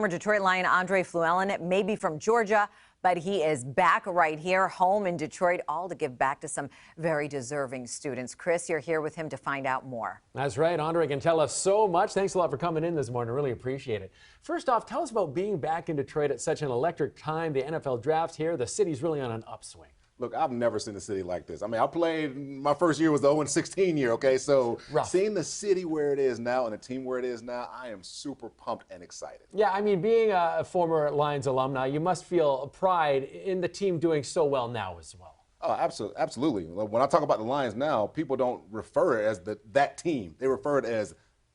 Former Detroit Lion Andre Fluellen may be from Georgia, but he is back right here, home in Detroit, all to give back to some very deserving students. Chris, you're here with him to find out more. That's right. Andre can tell us so much. Thanks a lot for coming in this morning. Really appreciate it. First off, tell us about being back in Detroit at such an electric time. The NFL draft here. The city's really on an upswing. Look, I've never seen a city like this. I mean, I played, my first year was the 0-16 year, okay? So seeing the city where it is now and the team where it is now, I am super pumped and excited. Yeah, I mean, being a former Lions alumni, you must feel pride in the team doing so well now as well. Oh, absolutely. When I talk about the Lions now, people don't refer it as that team. They refer it as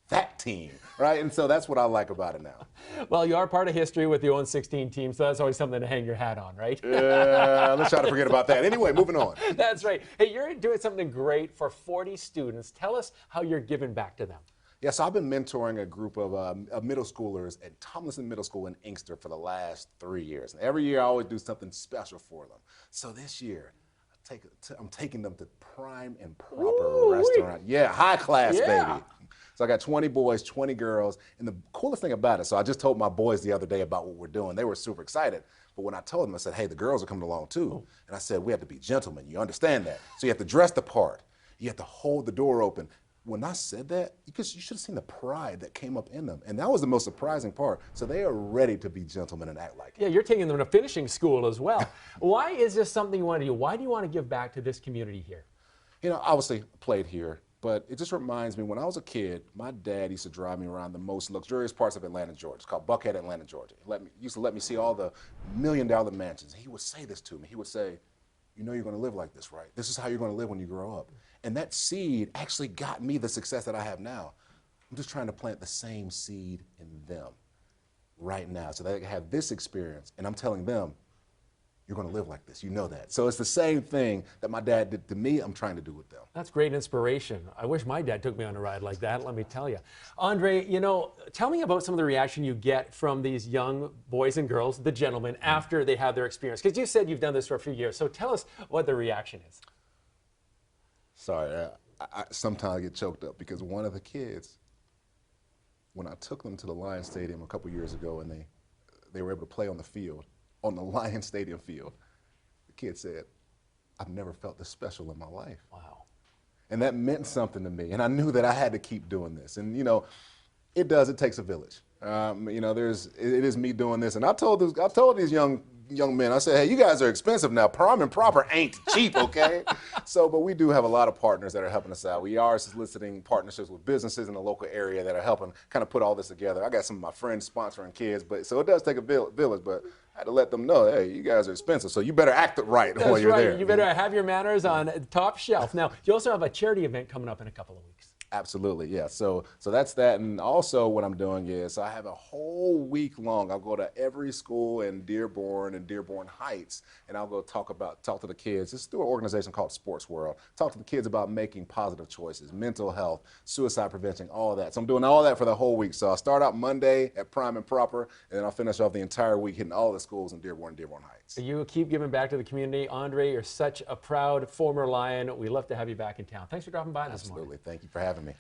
that team, right? And so that's what I like about it now. Well, you are part of history with the 0-16 team, so that's always something to hang your hat on, right? Yeah, let's try to forget about that. Anyway, moving on. That's right. Hey, you're doing something great for 40 students. Tell us how you're giving back to them. Yeah, so I've been mentoring a group of middle schoolers at Tomlinson Middle School in Inkster for the last 3 years. And every year I always do something special for them. So this year, I'm taking them to Prime and Proper restaurant. Yeah, high class, baby. So I got 20 boys, 20 girls, and the coolest thing about it, so I just told my boys the other day about what we're doing. They were super excited. But when I told them, I said, hey, the girls are coming along too. And I said, we have to be gentlemen. You understand that? So you have to dress the part. You have to hold the door open. When I said that, you should have seen the pride that came up in them. And that was the most surprising part. So they are ready to be gentlemen and act like it. Yeah, you're taking them to finishing school as well. Why is this something you want to do? Why do you want to give back to this community here? You know, obviously played here, but it just reminds me, when I was a kid, my dad used to drive me around the most luxurious parts of Atlanta, Georgia. It's called Buckhead, Atlanta, Georgia. He used to let me see all the million-dollar mansions. He would say this to me. He would say, you know you're going to live like this, right? This is how you're going to live when you grow up. And that seed actually got me the success that I have now. I'm just trying to plant the same seed in them right now so they can have this experience. And I'm telling them, you're going to live like this. You know that. So it's the same thing that my dad did to me, I'm trying to do with them. That's great inspiration. I wish my dad took me on a ride like that, let me tell you. Andre, you know, tell me about some of the reaction you get from these young boys and girls, the gentlemen, after they have their experience. Because you said you've done this for a few years. So tell us what the reaction is. Sorry, I sometimes get choked up because one of the kids, when I took them to the Lion Stadium a couple years ago and they were able to play on the field, on the Lion Stadium field, the kid said, I've never felt this special in my life. Wow. And that meant something to me. And I knew that I had to keep doing this. And, you know, it takes a village. You know, it is me doing this. And I told these young men, I said, hey, you guys are expensive now. Prime and Proper ain't cheap, okay? But we do have a lot of partners that are helping us out. We are soliciting partnerships with businesses in the local area that are helping kind of put all this together. I got some of my friends sponsoring kids, so it does take a village, but I had to let them know, hey, you guys are expensive, so you better act it right while you're there. You better have your manners on top shelf. Now, you also have a charity event coming up in a couple of weeks. Absolutely, yeah. So that's that. And also what I'm doing is I have a whole week long. I'll go to every school in Dearborn and Dearborn Heights, and I'll go talk to the kids. It's through an organization called Sports World. Talk to the kids about making positive choices, mental health, suicide prevention, all of that. So I'm doing all that for the whole week. So I'll start out Monday at Prime and Proper, and then I'll finish off the entire week hitting all the schools in Dearborn and Dearborn Heights. You keep giving back to the community. Andre, you're such a proud former Lion. We love to have you back in town. Thanks for dropping by this morning. Absolutely. Thank you for having me.